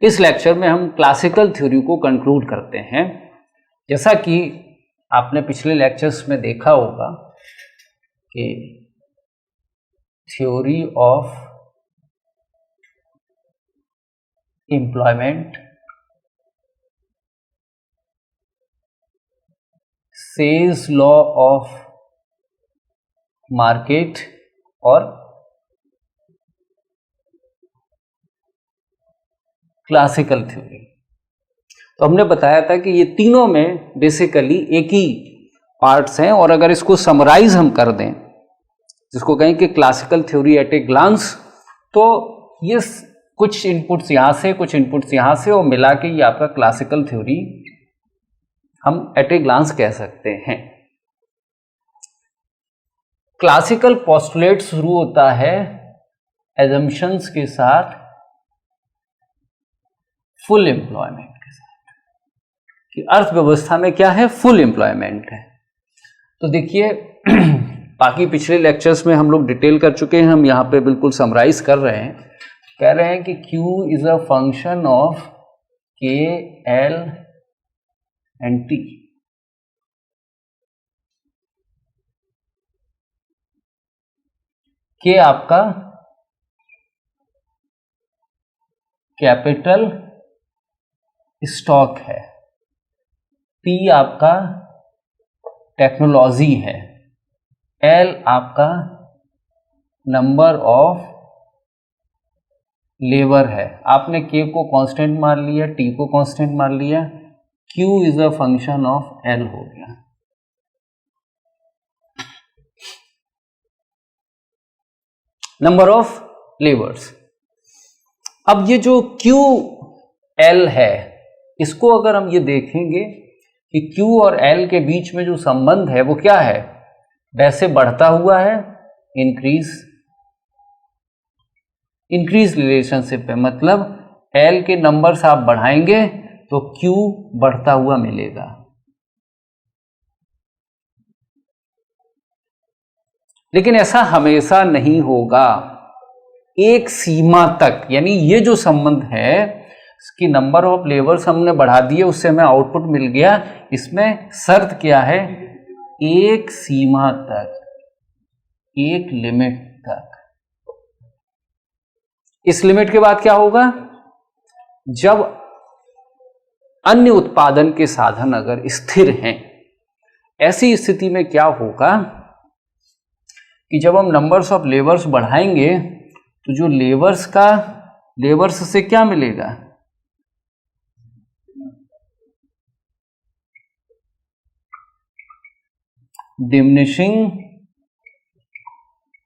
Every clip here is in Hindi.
इस लेक्चर में हम क्लासिकल थ्योरी को कंक्लूड करते हैं। जैसा कि आपने पिछले लेक्चर्स में देखा होगा कि theory of employment, sales law of market और क्लासिकल थ्योरी, तो हमने बताया था कि ये तीनों में बेसिकली एक ही पार्ट्स हैं। और अगर इसको समराइज हम कर दें, जिसको कहें कि classical theory at a glance, तो ये कुछ इनपुट्स यहाँ से, कुछ इनपुट्स यहाँ से, और मिला के ये आपका क्लासिकल थ्योरी हम एट ए ग्लांस कह सकते हैं। क्लासिकल पोस्टुलेट शुरू होता है एजम्पशंस के साथ, फुल एम्प्लॉयमेंट के साथ, कि अर्थव्यवस्था में क्या है, फुल एम्प्लॉयमेंट है। तो देखिए बाकी पिछले लेक्चर्स में हम लोग डिटेल कर चुके हैं, हम यहाँ पे बिल्कुल समराइज कर रहे हैं। कह रहे हैं कि Q is a function of K, L and T। K आपका कैपिटल स्टॉक है, P आपका टेक्नोलॉजी है, L आपका नंबर ऑफ लेबर है। आपने K को कांस्टेंट मान लिया, T को कांस्टेंट मान लिया, Q is a function of L हो गया। Number of labours. अब ये जो Q L है, इसको अगर हम ये देखेंगे कि Q और L के बीच में जो संबंध है वो क्या है, वैसे बढ़ता हुआ है, इंक्रीज रिलेशनशिप है। मतलब L के नंबर्स आप बढ़ाएंगे तो Q बढ़ता हुआ मिलेगा। लेकिन ऐसा हमेशा नहीं होगा, एक सीमा तक। यानी ये जो संबंध है कि नंबर ऑफ लेबर्स हमने बढ़ा दिए, उससे हमें आउटपुट मिल गया, इसमें शर्त क्या है, एक सीमा तक, एक लिमिट तक। इस लिमिट के बाद क्या होगा, जब अन्य उत्पादन के साधन अगर स्थिर हैं, ऐसी स्थिति में क्या होगा कि जब हम नंबर्स ऑफ लेबर्स बढ़ाएंगे तो जो लेबर्स से क्या मिलेगा, डिमिनिशिंग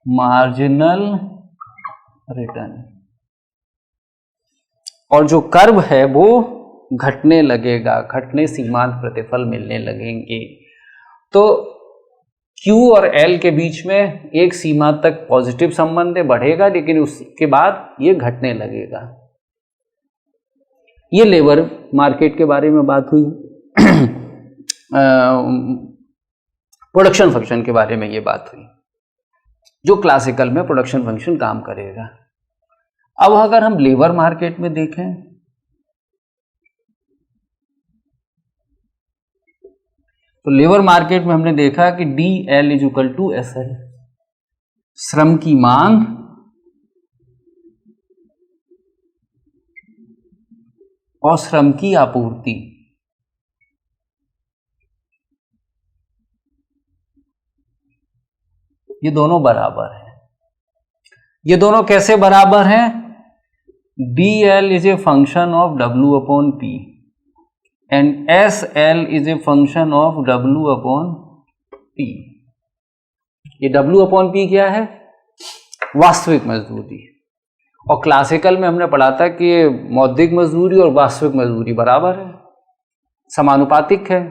मार्जिनल रिटर्न, और जो कर्व है वो घटने लगेगा, घटने सीमांत प्रतिफल मिलने लगेंगे। तो Q और L के बीच में एक सीमा तक पॉजिटिव संबंध है, बढ़ेगा, लेकिन उसके बाद ये घटने लगेगा। ये लेबर मार्केट के बारे में बात हुई। प्रोडक्शन फंक्शन के बारे में ये बात हुई, जो क्लासिकल में प्रोडक्शन फंक्शन काम करेगा। अब अगर हम लेबर मार्केट में देखें तो लेबर मार्केट में हमने देखा कि DL is equal to SL, श्रम की मांग और श्रम की आपूर्ति। ये दोनों बराबर हैं। ये दोनों कैसे बराबर हैं, DL is a function of W upon P and SL is a function of W upon P। ये W अपॉन P क्या है, वास्तविक मजदूरी। और क्लासिकल में हमने पढ़ा था कि मौद्रिक मजदूरी और वास्तविक मजदूरी बराबर है, समानुपातिक है।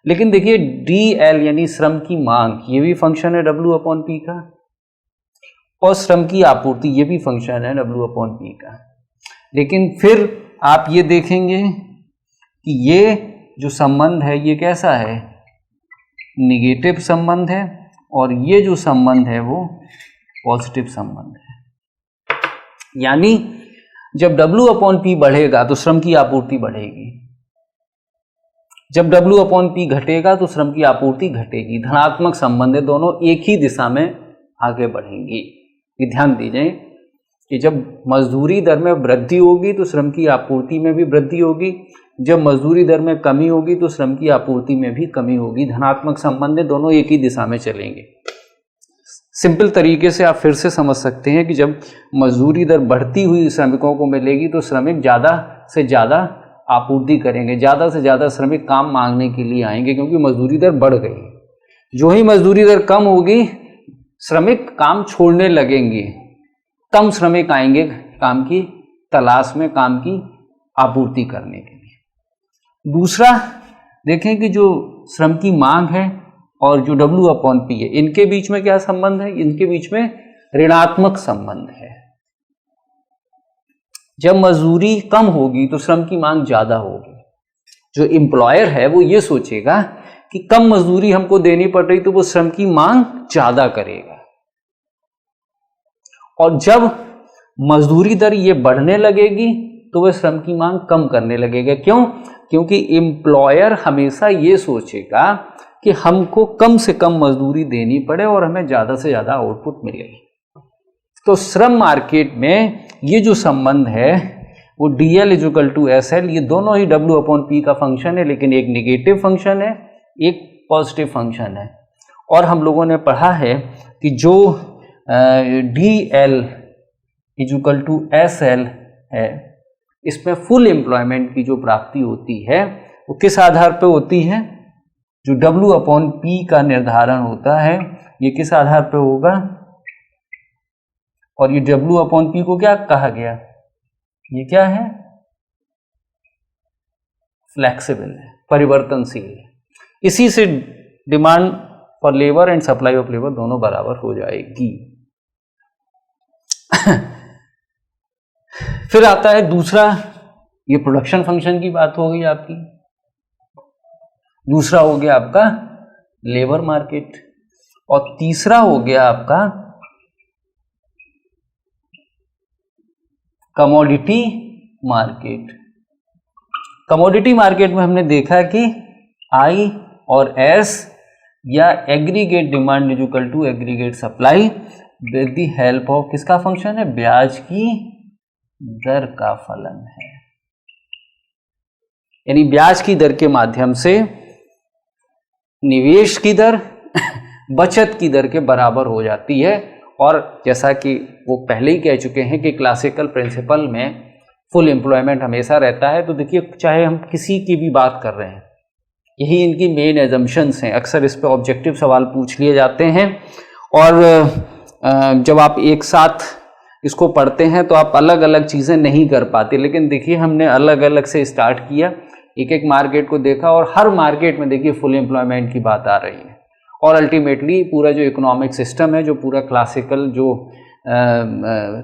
लेकिन देखिए DL यानी श्रम की मांग, ये भी फंक्शन है W अपॉन P का, और श्रम की आपूर्ति ये भी फंक्शन है W अपॉन P का। लेकिन फिर आप ये देखेंगे कि ये जो संबंध है ये कैसा है, निगेटिव संबंध है, और ये जो संबंध है वो पॉजिटिव संबंध है। यानी जब W/P बढ़ेगा तो श्रम की आपूर्ति बढ़ेगी, जब W/P घटेगा तो श्रम की आपूर्ति घटेगी। धनात्मक संबंध है, दोनों एक ही दिशा में आगे बढ़ेंगी। ये ध्यान दीजिए कि जब मजदूरी दर में वृद्धि होगी तो श्रम की आपूर्ति में भी वृद्धि होगी, जब मजदूरी दर में कमी होगी तो श्रम की आपूर्ति में भी कमी होगी। धनात्मक संबंध है, दोनों एक ही दिशा में चलेंगे। सिंपल तरीके से आप फिर से समझ सकते हैं कि जब मजदूरी दर बढ़ती हुई श्रमिकों को मिलेगी तो श्रमिक ज़्यादा से ज़्यादा आपूर्ति करेंगे, ज़्यादा से ज़्यादा श्रमिक काम मांगने के लिए आएंगे, क्योंकि मजदूरी दर बढ़ गई। जो ही मजदूरी दर कम होगी श्रमिक काम छोड़ने लगेंगे, कम श्रमिक आएंगे काम की तलाश में, काम की आपूर्ति करने के लिए। दूसरा देखें कि जो श्रम की मांग है और जो W/P है, इनके बीच में क्या संबंध है? इनके बीच में ऋणात्मक संबंध है। जब मजदूरी कम होगी तो श्रम की मांग ज्यादा होगी। जो एम्प्लॉयर है वो ये सोचेगा कि कम मजदूरी हमको देनी पड़ रही तो वो श्रम की मांग ज्यादा करेगा, और जब मजदूरी दर ये बढ़ने लगेगी तो वह श्रम की मांग कम करने लगेगा। क्यों? क्योंकि एम्प्लॉयर हमेशा ये सोचेगा कि हमको कम से कम मजदूरी देनी पड़े और हमें ज़्यादा से ज़्यादा आउटपुट मिले। तो श्रम मार्केट में ये जो संबंध है वो DL=SL, ये दोनों ही W/P का फंक्शन है, लेकिन एक निगेटिव फंक्शन है, एक पॉजिटिव फंक्शन है। और हम लोगों ने पढ़ा है कि जो DL=SL है, इसमें फुल एम्प्लॉयमेंट की जो प्राप्ति होती है वो किस आधार पर होती है? जो W/P का निर्धारण होता है ये किस आधार पर होगा? और ये W/P को क्या कहा गया? ये क्या है? फ्लेक्सिबल है, परिवर्तनशील है। इसी से demand for labour and supply of labour दोनों बराबर हो जाएगी। फिर आता है दूसरा, ये प्रोडक्शन फंक्शन की बात हो गई आपकी। दूसरा हो गया आपका लेबर मार्केट, और तीसरा हो गया आपका कमोडिटी मार्केट। कमोडिटी मार्केट में हमने देखा कि I और S या aggregate demand aggregate supply with the help of किसका फंक्शन है? ब्याज की दर का फलन है। यानी ब्याज की दर के माध्यम से निवेश की दर बचत की दर के बराबर हो जाती है। और जैसा कि वो पहले ही कह चुके हैं कि क्लासिकल प्रिंसिपल में फुल एम्प्लॉयमेंट हमेशा रहता है। तो देखिए, चाहे हम किसी की भी बात कर रहे हैं, यही इनकी मेन एजम्पशंस हैं। अक्सर इस पे ऑब्जेक्टिव सवाल पूछ लिए जाते हैं, और जब आप एक साथ इसको पढ़ते हैं तो आप अलग अलग चीज़ें नहीं कर पाते। लेकिन देखिए, हमने अलग अलग से स्टार्ट किया, एक एक मार्केट को देखा, और हर मार्केट में देखिए फुल एम्प्लॉयमेंट की बात आ रही है। और अल्टीमेटली पूरा जो इकोनॉमिक सिस्टम है, जो पूरा क्लासिकल जो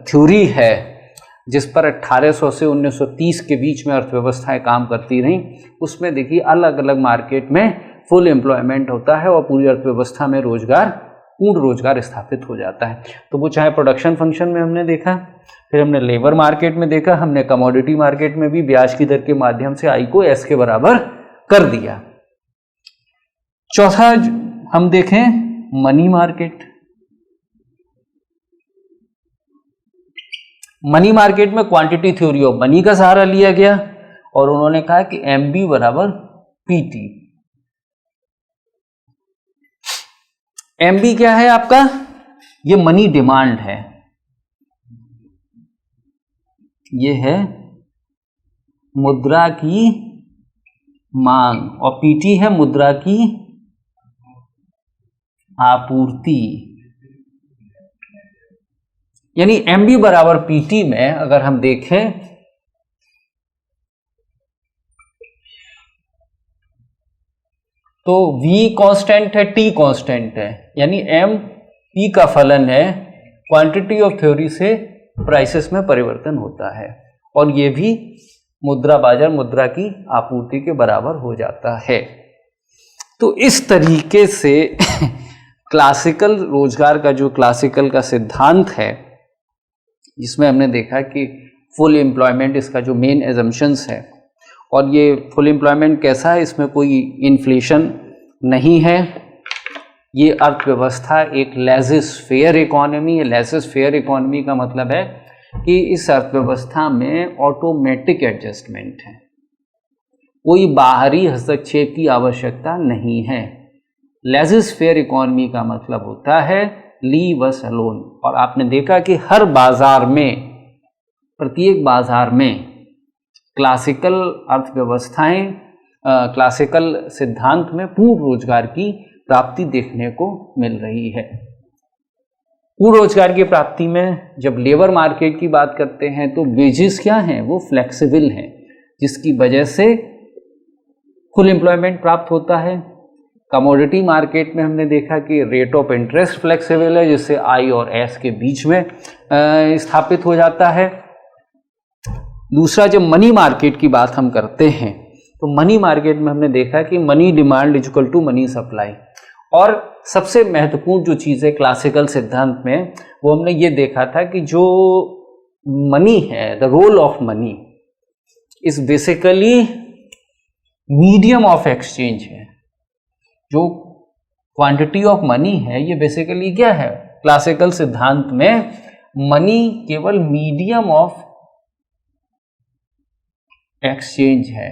थ्योरी है, जिस पर 1800 से 1930 के बीच में अर्थव्यवस्थाएं काम करती रहीं, उसमें देखिए अलग अलग मार्केट में फुल एम्प्लॉयमेंट होता है और पूरी अर्थव्यवस्था में पूर्ण रोजगार स्थापित हो जाता है। तो वो चाहे प्रोडक्शन फंक्शन में हमने देखा, फिर हमने लेबर मार्केट में देखा, हमने कमोडिटी मार्केट में भी ब्याज की दर के माध्यम से I को S के बराबर कर दिया। चौथा हम देखें मनी मार्केट। मनी मार्केट में क्वांटिटी थ्योरी ऑफ मनी का सहारा लिया गया, और उन्होंने कहा कि MB = PT। MB क्या है आपका? ये मनी डिमांड है, ये है मुद्रा की मांग, और PT है मुद्रा की आपूर्ति। यानी MB = PT में अगर हम देखें तो V कांस्टेंट है, T कांस्टेंट है, यानी MP का फलन है क्वांटिटी ऑफ थ्योरी से प्राइसेस में परिवर्तन होता है, और ये भी मुद्रा बाजार मुद्रा की आपूर्ति के बराबर हो जाता है। तो इस तरीके से क्लासिकल रोजगार का जो क्लासिकल का सिद्धांत है, जिसमें हमने देखा कि फुल एम्प्लॉयमेंट इसका जो मेन एजम्पशंस है। और ये फुल एम्प्लॉयमेंट कैसा है, इसमें कोई इन्फ्लेशन नहीं है। ये अर्थव्यवस्था एक लेज़र-फेयर इकोनॉमी है। लेज़र-फेयर इकोनॉमी का मतलब है कि इस अर्थव्यवस्था में ऑटोमेटिक एडजस्टमेंट है, कोई बाहरी हस्तक्षेप की आवश्यकता नहीं है। लेज़र-फेयर इकोनॉमी का मतलब होता है लीव अस अलोन। और आपने देखा कि हर बाजार में, प्रत्येक बाजार में क्लासिकल अर्थव्यवस्थाएं, क्लासिकल सिद्धांत में पूर्ण रोजगार की प्राप्ति देखने को मिल रही है। पूर्ण रोजगार की प्राप्ति में जब लेबर मार्केट की बात करते हैं तो वेजेस क्या हैं, वो फ्लेक्सिबल हैं, जिसकी वजह से फुल एम्प्लॉयमेंट प्राप्त होता है। कमोडिटी मार्केट में हमने देखा कि रेट ऑफ इंटरेस्ट फ्लेक्सिबल है, जिससे आई और एस के बीच में स्थापित हो जाता है। दूसरा, जब मनी मार्केट की बात हम करते हैं तो मनी मार्केट में हमने देखा कि money demand is equal to money supply. और सबसे महत्वपूर्ण जो चीज़ है क्लासिकल सिद्धांत में, वो हमने ये देखा था कि जो मनी है, the role of money is basically medium of exchange है। जो क्वांटिटी ऑफ मनी है ये बेसिकली क्या है, क्लासिकल सिद्धांत में मनी केवल मीडियम ऑफ एक्सचेंज है।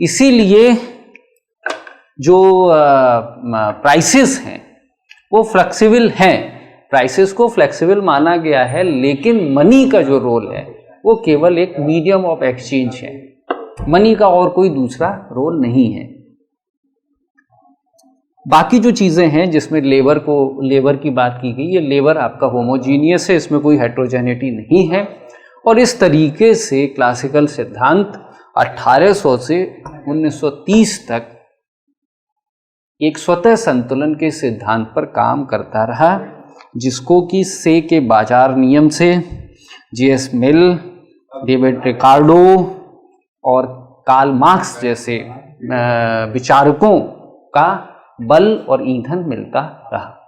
इसीलिए जो प्राइसेस हैं वो फ्लेक्सिबल हैं, प्राइसेस को फ्लेक्सिबल माना गया है, लेकिन मनी का जो रोल है वो केवल एक मीडियम ऑफ एक्सचेंज है। मनी का और कोई दूसरा रोल नहीं है। बाकी जो चीज़ें हैं जिसमें लेबर की बात की गई, ये लेबर आपका होमोजीनियस है, इसमें कोई हेट्रोजेनिटी नहीं है। और इस तरीके से क्लासिकल सिद्धांत 1800 से 1930 तक एक स्वतः संतुलन के सिद्धांत पर काम करता रहा, जिसको कि से के बाजार नियम से J.S. मिल, डेविड रिकार्डो और कार्ल मार्क्स जैसे विचारकों का बल और ईंधन मिलता रहा।